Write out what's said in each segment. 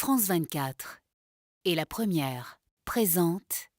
France 24 et La Première présente.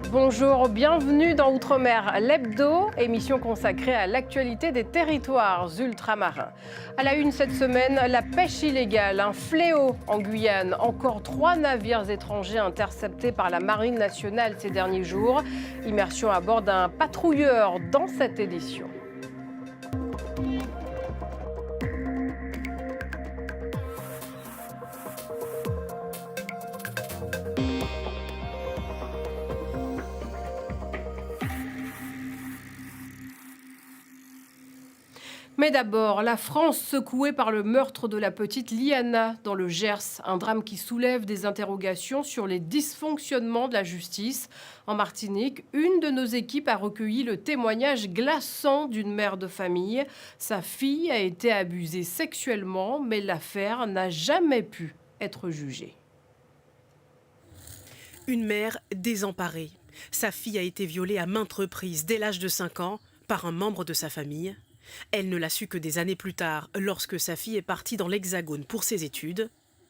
Bonjour, bienvenue dans Outre-mer, l'hebdo, émission consacrée à l'actualité des territoires ultramarins. À la une cette semaine, la pêche illégale, un fléau en Guyane. Encore 3 navires étrangers interceptés par la Marine nationale ces derniers jours. Immersion à bord d'un patrouilleur dans cette édition. Mais d'abord, la France secouée par le meurtre de la petite Liana dans le Gers, un drame qui soulève des interrogations sur les dysfonctionnements de la justice. En Martinique, une de nos équipes a recueilli le témoignage glaçant d'une mère de famille. Sa fille a été abusée sexuellement, mais l'affaire n'a jamais pu être jugée. Une mère désemparée. Sa fille a été violée à maintes reprises dès l'âge de 5 ans par un membre de sa famille. Elle ne l'a su que des années plus tard, lorsque sa fille est partie dans l'Hexagone pour ses études.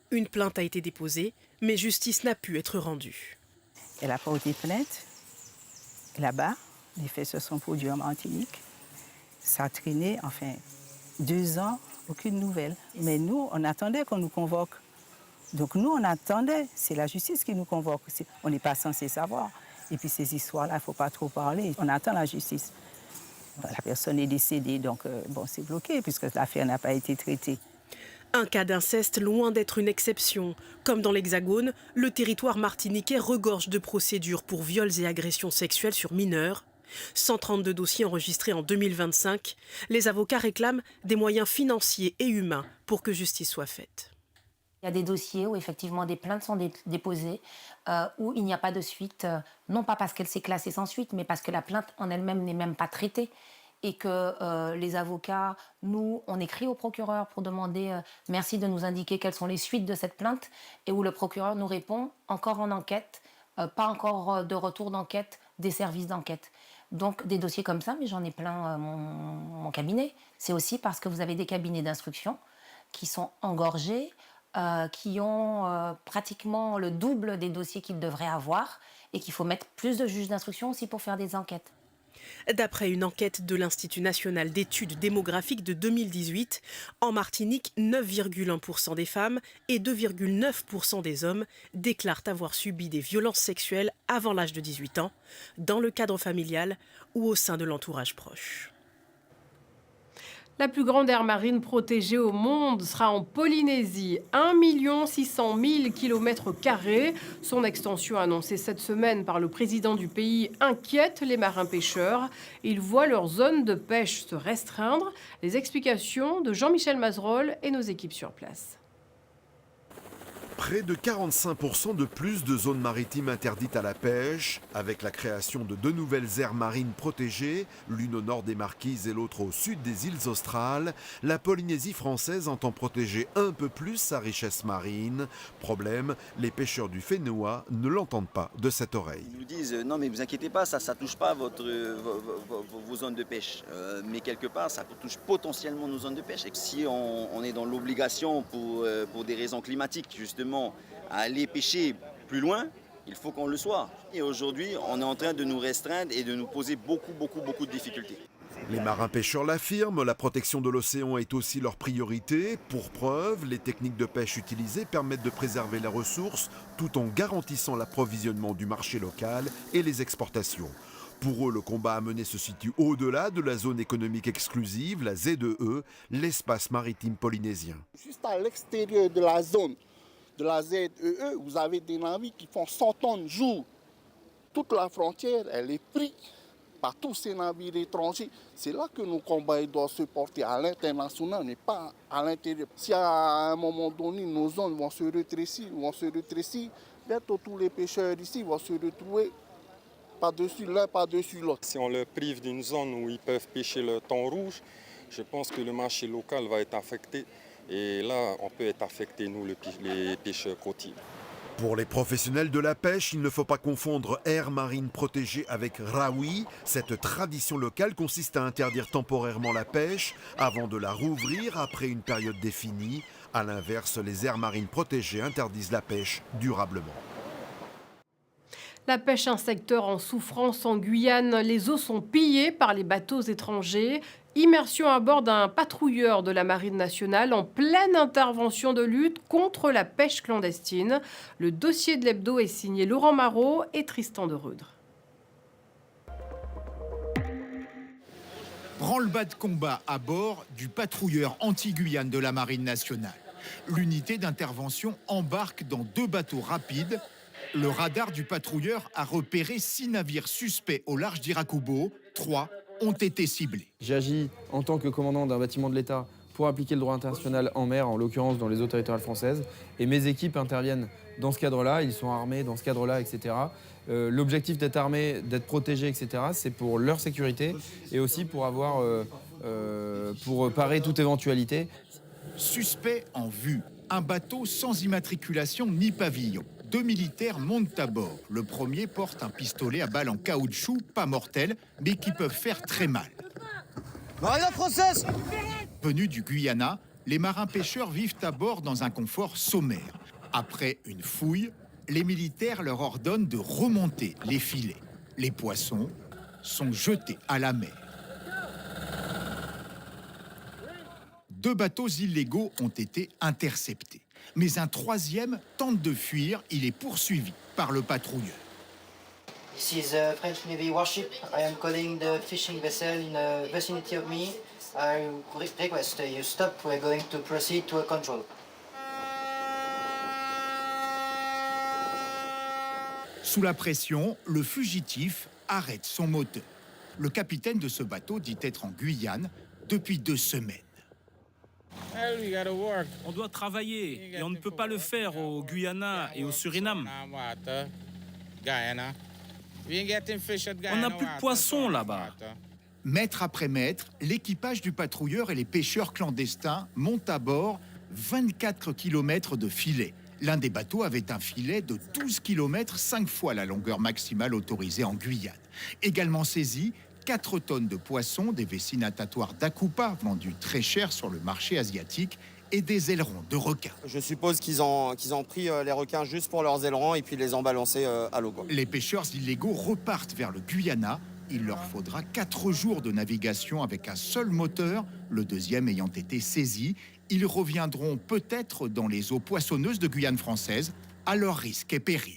Une plainte a été déposée, mais justice n'a pu être rendue. Elle a porté plainte là-bas. Les faits se sont produits en Martinique. Ça a traîné, 2 ans, aucune nouvelle. Mais nous, on attendait qu'on nous convoque. Donc nous, on attendait. C'est la justice qui nous convoque. On n'est pas censé savoir. Et puis ces histoires-là, il ne faut pas trop parler. On attend la justice. La personne est décédée, donc c'est bloqué puisque l'affaire n'a pas été traitée. Un cas d'inceste loin d'être une exception. Comme dans l'Hexagone, le territoire martiniquais regorge de procédures pour viols et agressions sexuelles sur mineurs. 132 dossiers enregistrés en 2025. Les avocats réclament des moyens financiers et humains pour que justice soit faite. Il y a des dossiers où effectivement des plaintes sont déposées, où il n'y a pas de suite, non pas parce qu'elle s'est classée sans suite, mais parce que la plainte en elle-même n'est même pas traitée. Et que les avocats, nous, on écrit au procureur pour demander merci de nous indiquer quelles sont les suites de cette plainte, et où le procureur nous répond encore en enquête, pas encore de retour d'enquête des services d'enquête. Donc des dossiers comme ça, mais j'en ai plein mon cabinet. C'est aussi parce que vous avez des cabinets d'instruction qui sont engorgés, qui ont pratiquement le double des dossiers qu'ils devraient avoir et qu'il faut mettre plus de juges d'instruction aussi pour faire des enquêtes. D'après une enquête de l'Institut national d'études démographiques de 2018, en Martinique, 9,1% des femmes et 2,9% des hommes déclarent avoir subi des violences sexuelles avant l'âge de 18 ans, dans le cadre familial ou au sein de l'entourage proche. La plus grande aire marine protégée au monde sera en Polynésie, 1 600 000 km². Son extension annoncée cette semaine par le président du pays inquiète les marins pêcheurs. Ils voient leur zone de pêche se restreindre. Les explications de Jean-Michel Mazerolle et nos équipes sur place. Près de 45% de plus de zones maritimes interdites à la pêche, avec la création de 2 nouvelles aires marines protégées, l'une au nord des Marquises et l'autre au sud des îles Australes, la Polynésie française entend protéger un peu plus sa richesse marine. Problème, les pêcheurs du Fénois ne l'entendent pas de cette oreille. Ils nous disent non mais vous inquiétez pas, ça ne touche pas vos zones de pêche. Mais quelque part, ça touche potentiellement nos zones de pêche. Et si on est dans l'obligation pour des raisons climatiques, justement, à aller pêcher plus loin, il faut qu'on le soit. Et aujourd'hui, on est en train de nous restreindre et de nous poser beaucoup de difficultés. Les marins pêcheurs l'affirment, la protection de l'océan est aussi leur priorité. Pour preuve, les techniques de pêche utilisées permettent de préserver les ressources tout en garantissant l'approvisionnement du marché local et les exportations. Pour eux, le combat à mener se situe au-delà de la zone économique exclusive, la ZEE, l'espace maritime polynésien. Juste à l'extérieur de la zone de la ZEE, vous avez des navires qui font 100 tonnes jour. Toute la frontière, elle est prise par tous ces navires étrangers. C'est là que nos combats doivent se porter à l'international, mais pas à l'intérieur. Si à un moment donné, nos zones vont se rétrécir, bientôt tous les pêcheurs ici vont se retrouver par-dessus l'un, par-dessus l'autre. Si on leur prive d'une zone où ils peuvent pêcher le thon rouge, je pense que le marché local va être affecté. Et là, on peut être affecté, nous, les pêcheurs côtiers. Pour les professionnels de la pêche, il ne faut pas confondre aire marine protégée avec rawi. Cette tradition locale consiste à interdire temporairement la pêche avant de la rouvrir après une période définie. A l'inverse, les aires marines protégées interdisent la pêche durablement. La pêche, un secteur en souffrance en Guyane. Les eaux sont pillées par les bateaux étrangers. Immersion à bord d'un patrouilleur de la Marine nationale en pleine intervention de lutte contre la pêche clandestine. Le dossier de l'hebdo est signé Laurent Marot et Tristan de Reudre. Branle-bas de combat à bord du patrouilleur anti-Guyane de la Marine nationale. L'unité d'intervention embarque dans 2 bateaux rapides. Le radar du patrouilleur a repéré 6 navires suspects au large d'Irakubo. 3 ont été ciblés. J'agis en tant que commandant d'un bâtiment de l'État pour appliquer le droit international en mer, en l'occurrence dans les eaux territoriales françaises. Et mes équipes interviennent dans ce cadre-là, ils sont armés dans ce cadre-là, etc. L'objectif d'être armé, d'être protégé, etc., c'est pour leur sécurité et aussi pour pour parer toute éventualité. Suspect en vue. Un bateau sans immatriculation ni pavillon. 2 militaires montent à bord. Le premier porte un pistolet à balles en caoutchouc, pas mortel, mais qui peuvent faire très mal. Marina française! Venus du Guyana, les marins-pêcheurs vivent à bord dans un confort sommaire. Après une fouille, les militaires leur ordonnent de remonter les filets. Les poissons sont jetés à la mer. 2 bateaux illégaux ont été interceptés. Mais un 3e tente de fuir, il est poursuivi par le patrouilleur. This is a French Navy warship. I am calling the fishing vessel in the vicinity of me. I request you stop. We're going to proceed to a control. Sous la pression, le fugitif arrête son moteur. Le capitaine de ce bateau dit être en Guyane depuis 2 semaines. On doit travailler et on ne peut pas le faire au Guyana et au Suriname. On n'a plus de poissons là-bas. Mètre après mètre, l'équipage du patrouilleur et les pêcheurs clandestins montent à bord 24 km de filet. L'un des bateaux avait un filet de 12 km, 5 fois la longueur maximale autorisée en Guyane. Également saisis, 4 tonnes de poissons, des vessies natatoires d'Akupa, vendues très cher sur le marché asiatique, et des ailerons de requins. Je suppose qu'ils ont pris les requins juste pour leurs ailerons et puis les ont balancés à l'eau. Les pêcheurs illégaux repartent vers le Guyana. Il leur faudra 4 jours de navigation avec un seul moteur, le 2e ayant été saisi. Ils reviendront peut-être dans les eaux poissonneuses de Guyane française, à leur risque et péril.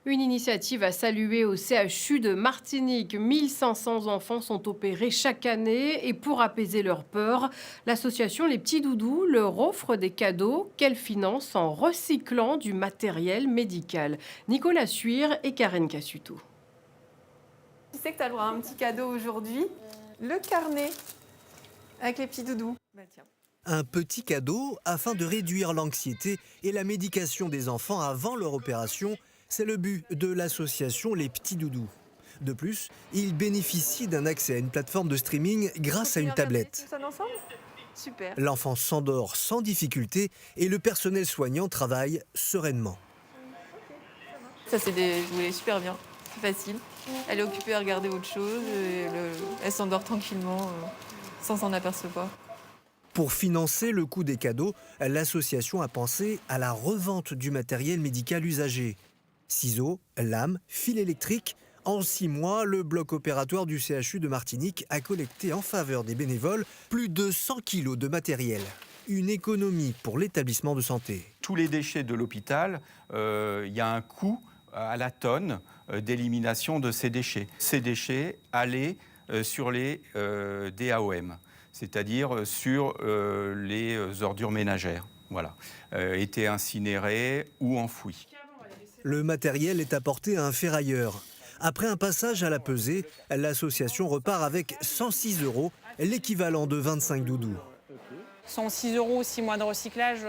Une initiative à saluer au CHU de Martinique. 1500 enfants sont opérés chaque année et pour apaiser leur peur, l'association Les Petits Doudous leur offre des cadeaux qu'elle finance en recyclant du matériel médical. Nicolas Suire et Karen Cassuto. Tu sais que tu as le droit à un petit cadeau aujourd'hui, le carnet avec les petits doudous. Tiens. Un petit cadeau afin de réduire l'anxiété et la médication des enfants avant leur opération. C'est le but de l'association Les Petits Doudous. De plus, ils bénéficient d'un accès à une plateforme de streaming grâce à une tablette. Super. L'enfant s'endort sans difficulté et le personnel soignant travaille sereinement. Ça, c'est déjoué super bien. C'est facile. Elle est occupée à regarder autre chose. Et elle s'endort tranquillement sans s'en apercevoir. Pour financer le coût des cadeaux, l'association a pensé à la revente du matériel médical usagé. Ciseaux, lames, fils électriques. En 6 mois, le bloc opératoire du CHU de Martinique a collecté en faveur des bénévoles plus de 100 kilos de matériel. Une économie pour l'établissement de santé. Tous les déchets de l'hôpital, il y a un coût à la tonne d'élimination de ces déchets. Ces déchets allaient sur les DAOM, c'est-à-dire sur les ordures ménagères, voilà, étaient incinérés ou enfouis. Le matériel est apporté à un ferrailleur. Après un passage à la pesée, l'association repart avec 106 €, l'équivalent de 25 doudous. 106 €, 6 mois de recyclage,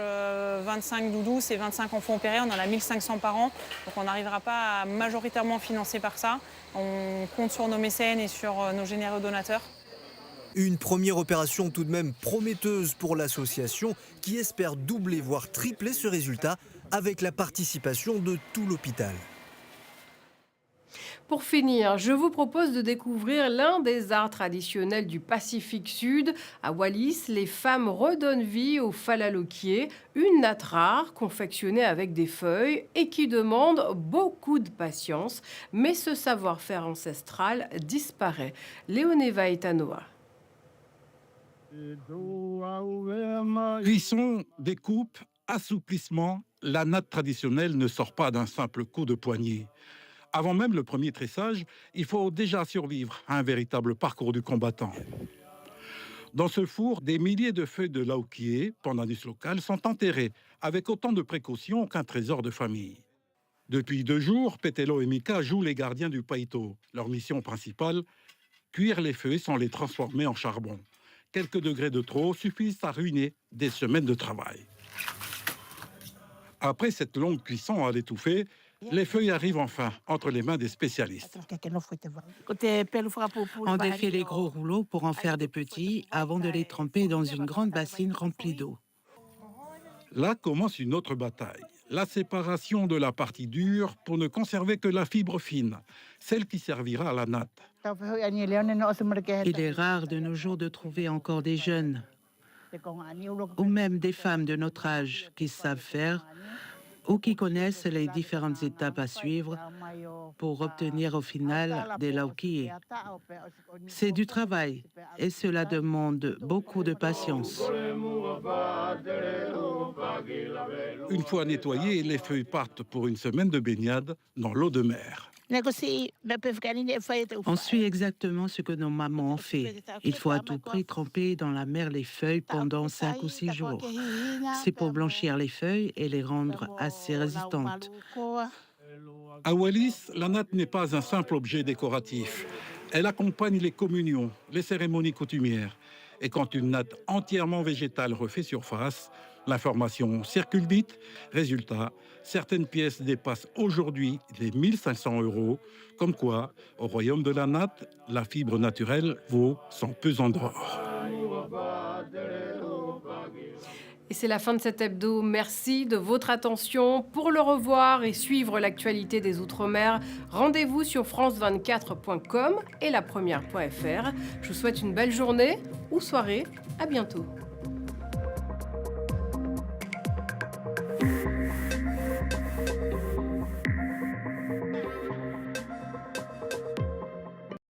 25 doudous, c'est 25 enfants opérés, on en a 1500 par an. Donc on n'arrivera pas à majoritairement financer par ça. On compte sur nos mécènes et sur nos généreux donateurs. Une première opération tout de même prometteuse pour l'association qui espère doubler voire tripler ce résultat avec la participation de tout l'hôpital. Pour finir, je vous propose de découvrir l'un des arts traditionnels du Pacifique Sud. À Wallis, les femmes redonnent vie au falaloquier, une natte rare confectionnée avec des feuilles et qui demande beaucoup de patience. Mais ce savoir-faire ancestral disparaît. Léoneva Etanoa. Cuisson, découpe, assouplissement, la natte traditionnelle ne sort pas d'un simple coup de poignet. Avant même le premier tressage, il faut déjà survivre à un véritable parcours du combattant. Dans ce four, des milliers de feuilles de laukié, pandanus local, sont enterrées avec autant de précaution qu'un trésor de famille. Depuis 2 jours, Petelo et Mika jouent les gardiens du paito. Leur mission principale, cuire les feuilles sans les transformer en charbon. Quelques degrés de trop suffisent à ruiner des semaines de travail. Après cette longue cuisson à l'étouffée, les feuilles arrivent enfin entre les mains des spécialistes. On défait les gros rouleaux pour en faire des petits avant de les tremper dans une grande bassine remplie d'eau. Là commence une autre bataille. La séparation de la partie dure pour ne conserver que la fibre fine, celle qui servira à la natte. Il est rare de nos jours de trouver encore des jeunes ou même des femmes de notre âge qui savent faire ou qui connaissent les différentes étapes à suivre pour obtenir au final des laukié. C'est du travail et cela demande beaucoup de patience. Une fois nettoyées, les feuilles partent pour une semaine de baignade dans l'eau de mer. On suit exactement ce que nos mamans ont fait. Il faut à tout prix tremper dans la mer les feuilles pendant 5 ou 6 jours. C'est pour blanchir les feuilles et les rendre assez résistantes. À Wallis, la natte n'est pas un simple objet décoratif. Elle accompagne les communions, les cérémonies coutumières. Et quand une natte entièrement végétale refait surface, l'information circule vite. Résultat, certaines pièces dépassent aujourd'hui les 1 500 €. Comme quoi, au royaume de la natte, la fibre naturelle vaut son pesant d'or. Et c'est la fin de cet hebdo. Merci de votre attention. Pour le revoir et suivre l'actualité des Outre-mer, rendez-vous sur france24.com et lapremière.fr. Je vous souhaite une belle journée ou soirée. À bientôt.